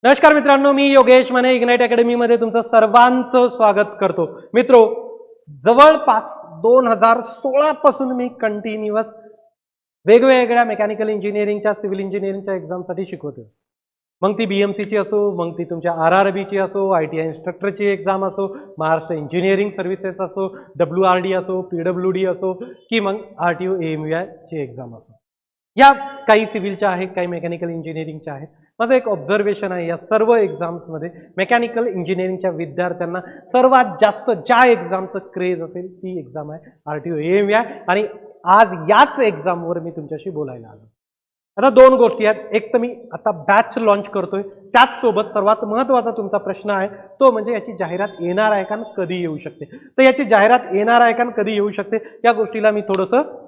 नमस्कार मित्रांनो, मी योगेश माने इग्नाइट अकॅडमीमध्ये तुमचं सर्वांचं स्वागत करतो. मित्रो, जवळपास 2016 पासून मी कंटिन्युअस वेगवेगळ्या मेकॅनिकल इंजिनिअरिंगच्या, सिव्हिल इंजिनिअरिंगच्या एक्झामसाठी शिकवतो. मग ती BMCची असो, मग ती तुमच्या RRBची असो, ITI इन्स्ट्रक्टरची एक्झाम असो, महाराष्ट्र इंजिनिअरिंग सर्व्हिसेस असो, WRD असो, PWD असो, की मग RTO AMUI ची एक्झाम असो. या काही सिव्हिलच्या आहेत, काही मेकॅनिकल इंजिनिअरिंगच्या आहेत. माझं एक ऑब्झर्वेशन आहे, या सर्व एक्झाम्समध्ये मेकॅनिकल इंजिनिअरिंगच्या विद्यार्थ्यांना सर्वात जास्त ज्या एक्झामचं क्रेज असेल ती एक्झाम आहे RTO AMUI. आणि आज याच एक्झामवर मी तुमच्याशी बोलायला आलो. आता दोन गोष्टी आहेत. एक तर मी आता बॅच लॉन्च करतोय, त्याच सोबत सर्वात महत्त्वाचा तुमचा प्रश्न आहे तो म्हणजे याची जाहिरात येणार आहे का, कधी येऊ शकते. तर याची जाहिरात येणार आहे का, कधी येऊ शकते, या गोष्टीला मी थोडंसं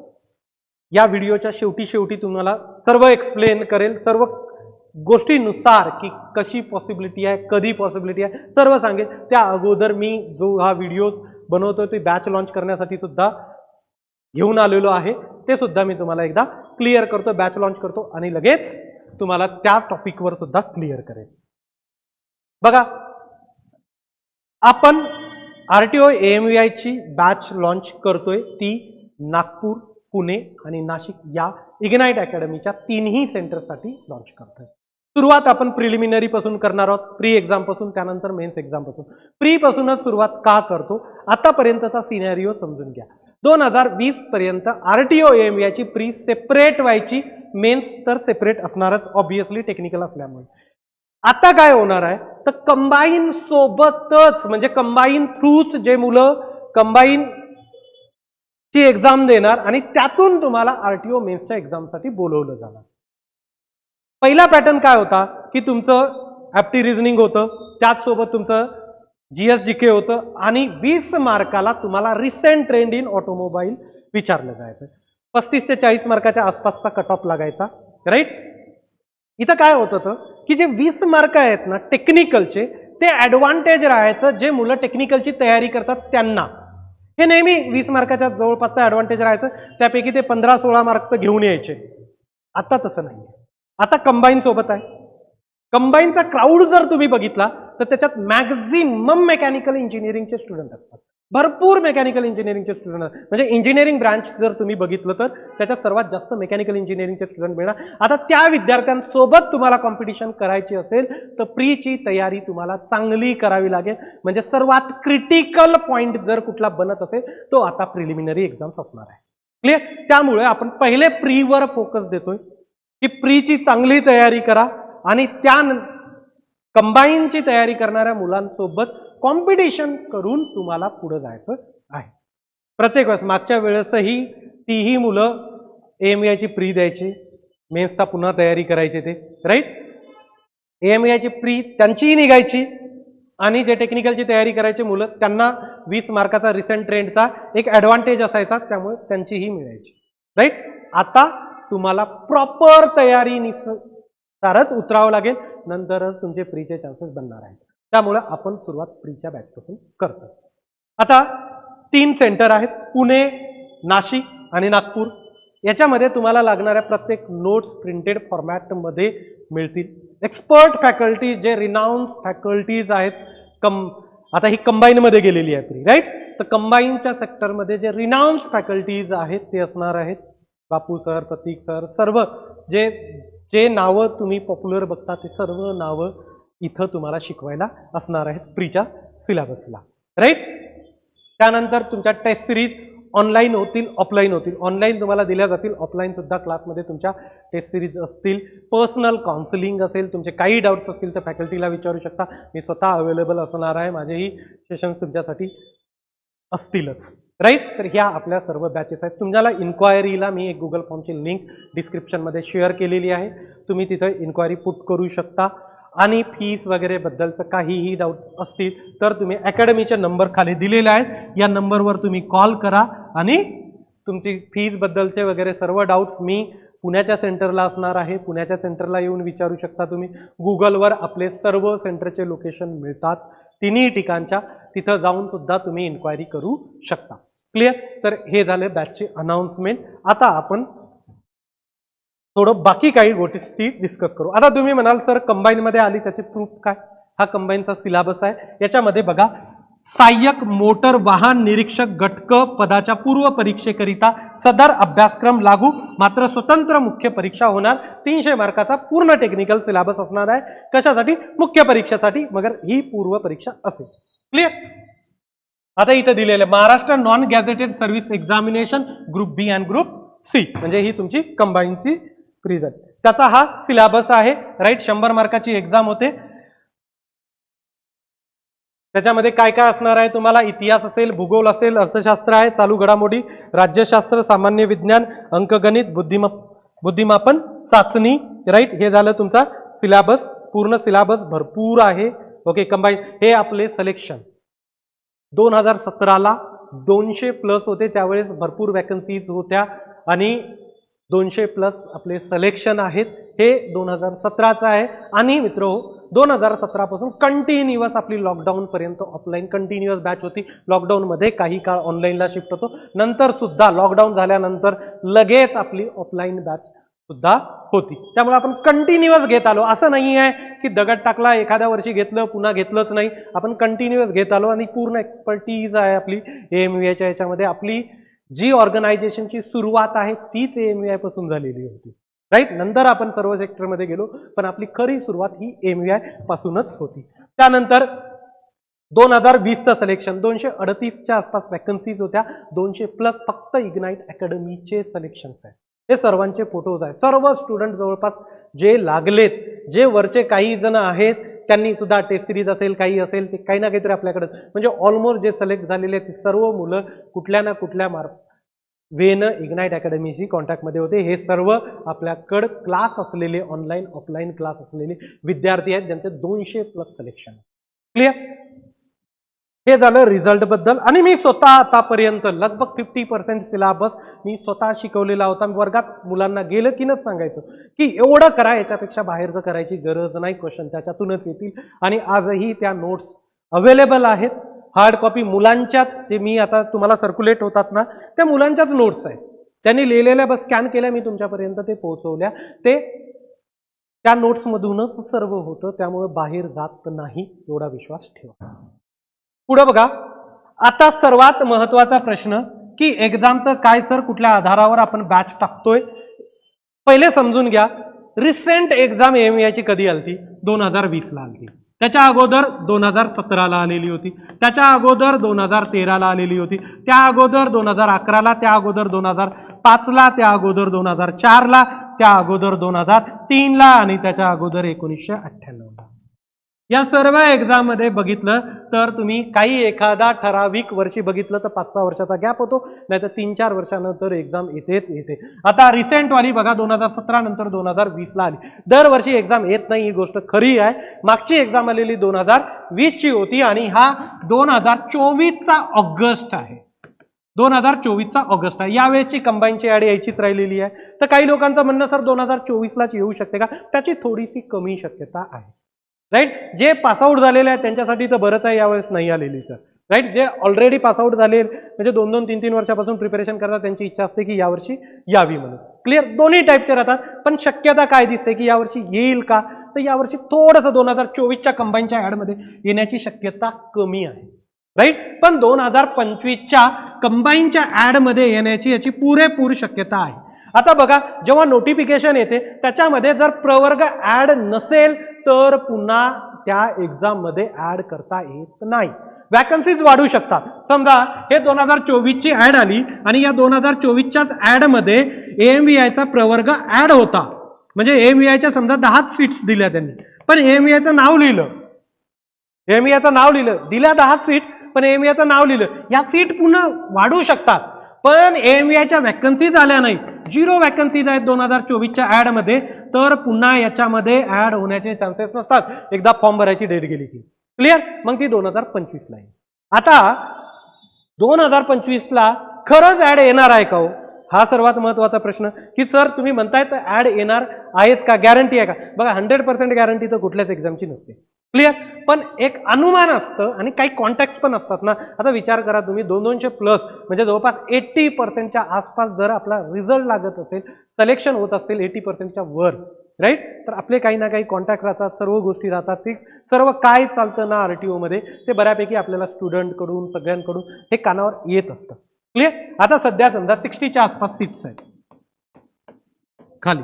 या व्हिडिओच्या शेवटी तुम्हाला सर्व एक्सप्लेन करेल. सर्व गोष्टीनुसार की कशी पॉसिबिलिटी आहे, कधी पॉसिबिलिटी आहे, सर्व सांगेल. त्या अगोदर मी जो हा व्हिडिओ बनवतोय ते बॅच लॉन्च करण्यासाठी सुद्धा घेऊन आलेलो आहे, ते सुद्धा मी तुम्हाला एकदा क्लिअर करतो, बॅच लॉन्च करतो आणि लगेच तुम्हाला त्या टॉपिकवर सुद्धा क्लिअर करेल. बघा, आपण RTO AMUI ची बॅच लॉन्च करतोय. ती नागपूर, पुणे आणि नाशिक या इग्नाइट अकॅडमीच्या तिन्ही सेंटरसाठी लॉन्च करतोय. सुरुवात आपण प्रिलिमिनरी पासून करणार आहोत, प्री एक्झाम पासून, त्यानंतर मेन्स एक्झाम पासून. प्री पासूनच सुरुवात का करतो, आतापर्यंतचा सिनॅरिओ समजून घ्या. 2020 पर्यंत RTO AMUI ची प्री सेपरेट व्हायची, मेन्स तर सेपरेट असणारच, ऑब्विसली टेक्निकल असल्यामुळे. आता काय होणार आहे तर कंबाईन सोबतच, म्हणजे कंबाईन थ्रूच जे मुलं कंबाईन ची एक्झाम देणार आणि त्यातून तुम्हाला RTO मेन्सच्या एक्झामसाठी बोलवलं जाणार. पहिला पॅटर्न काय होता की तुमचं ॲप्टी रिझनिंग होतं, त्याचसोबत तुमचं GS GK होतं आणि 20 मार्काला तुम्हाला रिसेंट ट्रेंड इन ऑटोमोबाईल विचारलं जायचं. 35 ते 40 मार्काच्या आसपासचा कट ऑफ लागायचा, राईट. इथं काय होत होतं की जे 20 मार्क आहेत ना टेक्निकलचे, ते ॲडव्हान्टेज राहायचं जे मुलं टेक्निकलची तयारी करतात त्यांना. हे नेहमी 20 मार्काच्या जवळपासचं ॲडव्हान्टेज राहायचं, त्यापैकी ते 15-16 मार्क तर घेऊन यायचे. आता तसं नाही. आता कंबाईन सोबत आहे. कंबाईनचा क्राऊड जर तुम्ही बघितला तर त्याच्यात मॅक्झिमम मेकॅनिकल इंजिनिअरिंगचे स्टुडंट असतात, भरपूर मेकॅनिकल इंजिनिअरिंगचे स्टुडंट असतात. म्हणजे इंजिनिअरिंग ब्रांच जर तुम्ही बघितलं तर त्याच्यात सर्वात जास्त मेकॅनिकल इंजिनिअरिंगचे स्टुडंट मिळणार. आता त्या विद्यार्थ्यांसोबत तुम्हाला कॉम्पिटिशन करायची असेल तर प्रीची तयारी तुम्हाला चांगली करावी लागेल. म्हणजे सर्वात क्रिटिकल पॉइंट जर कुठला बनत असेल तो आता प्रिलिमिनरी एक्झाम्स असणार आहे. क्लिअर. त्यामुळे आपण पहिले प्रीवर फोकस देतोय की प्रीची चांगली तयारी करा आणि त्या कंबाईनची तयारी करणाऱ्या मुलांसोबत कॉम्पिटिशन करून तुम्हाला पुढे जायचं आहे. प्रत्येक वेळेस, मागच्या वेळेसही तीही मुलं AMUI ची प्री द्यायची, मेन्सचा पुन्हा तयारी करायची ते, राईट. AMUI ची प्री त्यांचीही निघायची आणि जे टेक्निकलची तयारी करायची मुलं त्यांना 20 मार्काचा रिसेंट ट्रेंडचा एक ॲडव्हान्टेज असायचा, त्यामुळे त्यांचीही मिळायची, राईट. आता तुम्हाला प्रॉपर तयारीनुसारच उतरावं लागेल, नंतरच तुमचे प्रीचे चान्सेस बनणार आहेत. त्यामुळे आपण सुरुवात प्रीच्या बॅचपासून करतो. आता 3 सेंटर आहेत, पुणे, नाशिक आणि नागपूर. याच्यामध्ये तुम्हाला लागणाऱ्या प्रत्येक नोट्स प्रिंटेड फॉर्मॅटमध्ये मिळतील. एक्सपर्ट फॅकल्टी, जे रिनाउंड फॅकल्टीज आहेत, आता ही कंबाईनमध्ये गेलेली आहे प्री, राईट. तर कंबाईनच्या सेक्टरमध्ये जे रिनाउंड फॅकल्टीज आहेत ते असणार आहेत बापू सर, प्रतीक सर, सर्व जे जे नावं तुम्ही पॉप्युलर बघता ते सर्व नावं इथं तुम्हाला शिकवायला असणार आहेत प्रीच्या सिलेबसला, राईट. त्यानंतर तुमच्या टेस्ट सिरीज ऑनलाईन होतील, ऑफलाईन होतील. ऑनलाईन तुम्हाला दिल्या जातील, ऑफलाईन सुद्धा क्लासमध्ये तुमच्या टेस्ट सिरीज असतील. पर्सनल काउन्सिलिंग असेल, तुमचे काही डाऊट्स असतील तर फॅकल्टीला विचारू शकता. मी स्वतः अवेलेबल असणार आहे, माझेही सेशन्स तुमच्यासाठी असतीलच, राईट. तर ह्या आपल्या सर्व बॅचेस आहेत. तुम्हाला इन्क्वायरीला मी एक गुगल फॉर्मची लिंक डिस्क्रिप्शनमध्ये शेअर केलेली आहे, तुम्ही तिथं इन्क्वायरी पुट करू शकता. आणि फीस वगैरे बद्दलचं काहीही डाऊट असतील तर तुम्ही अकॅडमीचे नंबर खाली दिलेले आहेत, या नंबरवर तुम्ही कॉल करा आणि तुमची फीस बद्दलचे वगैरे सर्व डाऊट मी पुण्याच्या सेंटरला असणार आहे, पुण्याच्या सेंटरला येऊन विचारू शकता तुम्ही. गुगलवर आपले सर्व सेंटरचे लोकेशन मिळतात तिन्ही ठिकाणच्या, तिथं जाऊन सुद्धा तुम्ही इन्क्वायरी करू शकता. क्लिअर. तर हे झाले बॅचचे अनाउन्समेंट. आता आपण थोडं बाकी काही गोष्टी डिस्कस करू. आता तुम्ही म्हणाल सर कंबाईन मध्ये आली त्याचे प्रूफ काय? हा कंबाईनचा सिलेबस आहे. याच्यामध्ये बघा, सहाय्यक मोटर वाहन निरीक्षक घटक पदाच्या पूर्व परीक्षेकरिता सदर अभ्यासक्रम लागू, मात्र स्वतंत्र मुख्य परीक्षा होणार. 300 मार्काचा पूर्ण टेक्निकल सिलेबस असणार आहे. कशासाठी? मुख्य परीक्षेसाठी, मगर ही पूर्व परीक्षा असेल. क्लिअर? आता इथे दिलेलं Maharashtra non gazetted service examination group B and group C, म्हणजे ही तुमची कंबाईनची रिझल्ट. त्याचा हा सिलेबस आहे. राईट, 100 मार्काची एक्झाम होते. त्याच्यामध्ये काय काय असणार आहे? तुम्हाला इतिहास असेल, भूगोल असेल, अर्थशास्त्र आहे, चालू घडामोडी, राज्यशास्त्र, सामान्य विज्ञान, अंकगणित, बुद्धिमापन चाचणी. राईट, हे झालं तुमचा सिलेबस. पूर्ण सिलेबस भरपूर आहे. ओके, कंबाईन हे आपले सिलेक्शन 2017ला 200 प्लस होते, त्यावेळेस भरपूर वॅकन्सीज होत्या आणि 200 प्लस आपले सिलेक्शन आहेत. हे 2017चं आहे. आणि मित्र 2017 पासून कंटिन्युअस आपली लॉकडाऊन पर्यंत ऑफलाईन कंटिन्युअस बॅच होती. लॉकडाऊन मध्ये काही काळ ऑनलाईनला शिफ्ट होतो. नंतर सुद्धा लॉकडाऊन झाल्यानंतर लगेच आपली ऑफलाईन बॅच सुद्धा होती. त्यामुळे आपण कंटिन्युअस घेत आलो. असं नाही आहे की दगड टाकला, एखाद्या वर्षी घेतलं पुन्हा घेतलंच नाही. आपण कंटिन्युअस घेत आलो आणि पूर्ण एक्सपर्टीज आहे आपली AMVIच्या याच्यामध्ये. आपली जी ऑर्गनायझेशनची सुरुवात आहे तीच AMVI पासून झालेली होती. राईट, नंतर आपण सर्व सेक्टरमध्ये गेलो, पण आपली खरी सुरुवात ही AMVI पासूनच होती. त्यानंतर 2020चं सिलेक्शन 238च्या आसपास वॅकन्सीज होत्या. 200 प्लस फक्त इग्नाइट अकॅडमीचे सिलेक्शन्स आहेत. हे सर्वांचे फोटोज आहेत. सर्व स्टुडंट जवळपास जे लागलेत, जे वरचे काही जण आहेत त्यांनी सुद्धा टेस्ट सिरीज असेल, काही असेल, ते काही ना काहीतरी आपल्याकडे, म्हणजे ऑलमोस्ट जे सिलेक्ट झालेले आहेत सर्व मुलं कुठल्या ना कुठल्या वेनं इग्नाइट अकॅडमीशी कॉन्टॅक्टमध्ये होते. हे सर्व आपल्याकडे क्लास असलेले, ऑनलाईन ऑफलाईन क्लास असलेले विद्यार्थी आहेत ज्यांचे 200 प्लस सिलेक्शन. क्लिअर? हे झालं रिझल्ट बद्दल. आणि मी स्वतः आतापर्यंत लगभग 50% सिलेबस मी स्वतः शिकवलेला होता. वर्गात मुलांना गेलं की न सांगायचं की एवढं करा, याच्यापेक्षा बाहेरचं करायची गरज नाही, क्वेश्चन त्याच्यातूनच येतील. आणि आजही त्या नोट्स अवेलेबल आहेत. हार्ड कॉपी मुलांच्याच, जे मी आता तुम्हाला सर्क्युलेट होतात ना, त्या मुलांच्याच नोट्स आहेत. त्यांनी लिहिलेल्या बस स्कॅन केल्या, मी तुमच्यापर्यंत ते पोहोचवल्या. ते त्या नोट्समधूनच सर्व होतं, त्यामुळे बाहेर जात नाही, एवढा विश्वास ठेवा. पुढे बघा, आता सर्वात महत्वाचा प्रश्न की एक्झामचं काय सर, कुठल्या आधारावर आपण बॅच टाकतोय? पहिले समजून घ्या, रिसेंट एक्झाम AMVIची कधी आलती? 2020ला आलती. त्याच्या अगोदर 2017ला आलेली होती. त्याच्या अगोदर 2013ला आलेली होती. त्या अगोदर 2011ला, त्या अगोदर 2005ला, त्या अगोदर 2004ला, त्या अगोदर 2003ला आणि त्याच्या अगोदर 1998ला. या सर्व एक्झाम मध्ये बघितलं तर तुम्ही काही एखादा ठराविक वर्षी बघितलं तर 5-6 वर्षाचा गॅप होतो, नाही तर 3-4 वर्षानंतर एक्झाम येते. आता रिसेंट वाली बघा 2017 नंतर 2020ला आली. दरवर्षी एक्झाम येत नाही, ही गोष्ट खरी आहे. मागची एक्झाम आलेली 2020ची होती आणि हा 2024चा ऑगस्ट आहे. 2024चा ऑगस्ट आहे. यावेळेची कंबाईनची ऍड यायचीच राहिलेली आहे. तर काही लोकांचं म्हणणं सर 2024लाच येऊ शकते का? त्याची थोडीशी कमी शक्यता आहे. राईट, जे पासआउट झालेले आहेत त्यांच्यासाठी तर बरंच आहे, यावेळेस नाही आलेली तर. राईट, जे ऑलरेडी पासआउट झाले, म्हणजे 2-2, 3-3 वर्षापासून प्रिपरेशन करतात, त्यांची इच्छा असते की यावर्षी यावी म्हणून. क्लिअर? दोन्ही टाईपचे राहतात. पण शक्यता काय दिसते की यावर्षी येईल का? तर यावर्षी थोडंसं 2024च्या कंबाईनच्या ऍडमध्ये येण्याची शक्यता कमी आहे. राईट, पण 2025च्या कंबाईनच्या ऍडमध्ये येण्याची याची पुरेपूर शक्यता आहे. आता बघा, जेव्हा नोटिफिकेशन येते त्याच्यामध्ये जर प्रवर्ग ऍड नसेल तर पुन्हा त्या एक्झाम मध्ये ऍड करता येत नाही. वॅकन्सीज वाढू शकतात. समजा हे 2024ची ऍड आली आणि या 2024च्याच ऍड मध्ये AMVIचा प्रवर्ग ऍड होता, म्हणजे AMVIच्या समजा 10 सीट्स दिल्या त्यांनी, पण AMVIचं नाव लिहिलं, दिल्या 10 सीट, पण AMVIचं नाव लिहिलं. या सीट पुन्हा वाढू शकतात, पण AMVIच्या वॅकन्सीज आल्या नाही. 0 वॅकन्सीज आहेत 2024च्या ऍड मध्ये, तर पुन्हा याच्यामध्ये ऍड होण्याचे चान्सेस नसतात एकदा फॉर्म भरायची डेट गेली की. क्लिअर? मग ती 2025ला आहे. आता 2025ला खरंच ऍड येणार आहे का हो? हा सर्वात महत्वाचा प्रश्न की सर तुम्ही म्हणताय तर ऍड येणार आहेत का, गॅरंटी आहे का? बघा 100% गॅरंटी तर कुठल्याच एक्झामची नसते. क्लिअर. पण एक अनुमान असतं आणि काही कॉन्टॅक्ट पण असतात ना. आता विचार करा तुम्ही 200 प्लस म्हणजे जवळपास 80% आसपास जर आपला रिझल्ट लागत असेल, सिलेक्शन होत असेल 80% वर, राईट, तर आपले काही ना काही कॉन्टॅक्ट राहतात, सर्व गोष्टी राहतात. ते सर्व काय चालतं ना आरटीओ मध्ये ते बऱ्यापैकी आपल्याला स्टुडंटकडून सगळ्यांकडून हे कानावर येत असतं. क्लिअर. आता सध्या समजा 60च्या आसपास सीट्स आहेत खाली.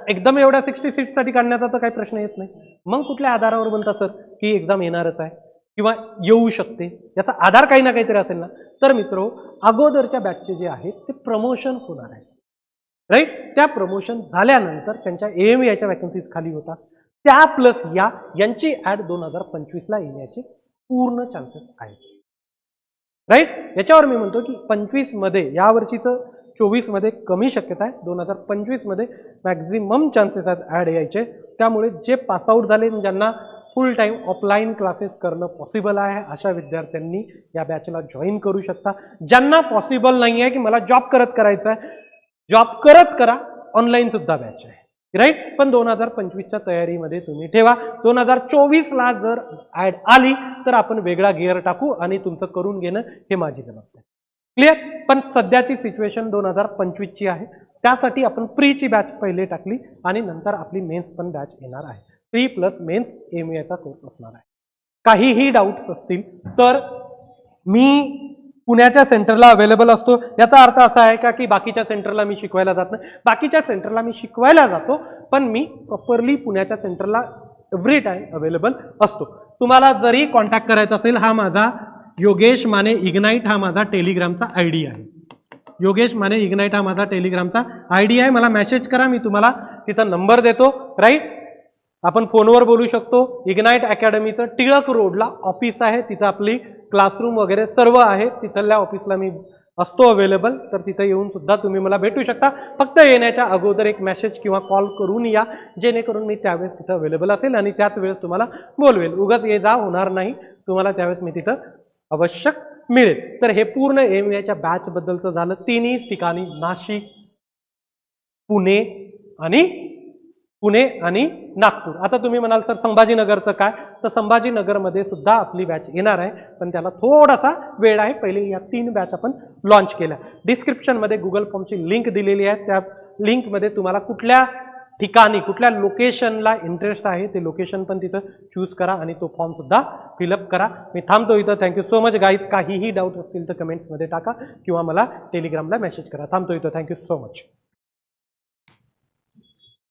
एकदम एवढ्या 60 सीटसाठी काढण्याचा तर काही प्रश्न येत नाही. मग कुठल्या आधारावर म्हणता सर की एक्झाम येणारच आहे किंवा येऊ शकते, याचा आधार काही ना काहीतरी असेल ना. तर मित्रो, अगोदरच्या बॅचचे जे आहेत ते प्रमोशन होणार आहे, राईट. त्या प्रमोशन झाल्यानंतर त्यांच्या AMVIच्या वॅकन्सीज खाली होतात. त्या प्लस यांची ऍड 2025ला येण्याचे पूर्ण चान्सेस आहेत, राईट. याच्यावर मी म्हणतो की 25 मध्ये, यावर्षीचं 24 मध्ये कमी शक्यता आहे, 2025 मध्ये मॅक्झिमम चान्सेस आहेत ऍड यायचे. त्यामुळे जे पासआउट झाले, ज्यांना फुल टाइम ऑफलाईन क्लासेस करणं पॉसिबल आहे, अशा विद्यार्थ्यांनी या बॅचला जॉईन करू शकता. ज्यांना पॉसिबल नाही आहे की मला जॉब करत करायचा आहे, जॉब करत करा, ऑनलाईन सुद्धा बॅच आहे, राईट. पण 2025च्या तयारीमध्ये तुम्ही ठेवा. 2024ला जर ऍड आली तर आपण वेगळा गिअर टाकू आणि तुमचं करून घेणं हे माझी जबाबदारी. क्लिअर. पण सध्याची सिच्युएशन 2025ची आहे. त्यासाठी आपण प्रीची बॅच पहिले टाकली आणि नंतर आपली मेन्स पण बॅच येणार आहे. प्री प्लस मेन्स AMVIचा कोर्स असणार आहे. काहीही डाऊट्स असतील तर मी पुण्याच्या सेंटरला अवेलेबल असतो. याचा अर्थ असा आहे का की बाकीच्या सेंटरला मी शिकवायला जात नाही. बाकीच्या सेंटरला मी शिकवायला जातो, पण मी प्रॉपरली पुण्याच्या सेंटरला एव्हरी टाइम अवेलेबल असतो. तुम्हाला जरी कॉन्टॅक्ट करायचा असेल, हा माझा योगेश माने इग्नाइट हा माझा टेलिग्रामचा ID आहे. योगेश माने इग्नाइट हा माझा टेलिग्रामचा ID आहे. मला मेसेज करा, मी तुम्हाला तिथं नंबर देतो, राईट. आपण फोनवर बोलू शकतो. इग्नाइट अकॅडमीचं टिळक रोडला ऑफिस आहे, तिथं आपली क्लासरूम वगैरे सर्व आहे. तिथल्या ऑफिसला मी असतो अवेलेबल, तर तिथं येऊन सुद्धा तुम्ही मला भेटू शकता. फक्त येण्याच्या अगोदर एक मेसेज किंवा कॉल करून या, जेणेकरून मी त्यावेळेस तिथं अवेलेबल असेल आणि त्याच वेळेस तुम्हाला बोलवेल. उगाच ये जा होणार नाही, तुम्हाला त्यावेळेस मी तिथं आवश्यक मिळेल. तर हे पूर्ण AMVIच्या बॅच बद्दलचं झालं. तिन्ही ठिकाणी नाशिक, पुणे आणि नागपूर. आता तुम्ही म्हणाल सर संभाजीनगरचं काय, तर संभाजीनगरमध्ये सुद्धा आपली बॅच येणार आहे, पण त्याला थोडासा वेळ आहे. पहिले या 3 बॅच आपण लॉन्च केल्या. डिस्क्रिप्शनमध्ये गुगल फॉर्मची लिंक दिलेली आहे. त्या लिंकमध्ये तुम्हाला कुठल्या ठिकाणी, कुठल्या लोकेशनला इंटरेस्ट आहे ते लोकेशन पण तिथं चूज करा आणि तो फॉर्म सुद्धा फिलअप करा. मी थांबतो इथं. Thank you so much guys. काहीही डाऊट असतील तर कमेंट्समध्ये टाका किंवा मला टेलिग्रामला मेसेज करा. थांबतो इथं. Thank you so much.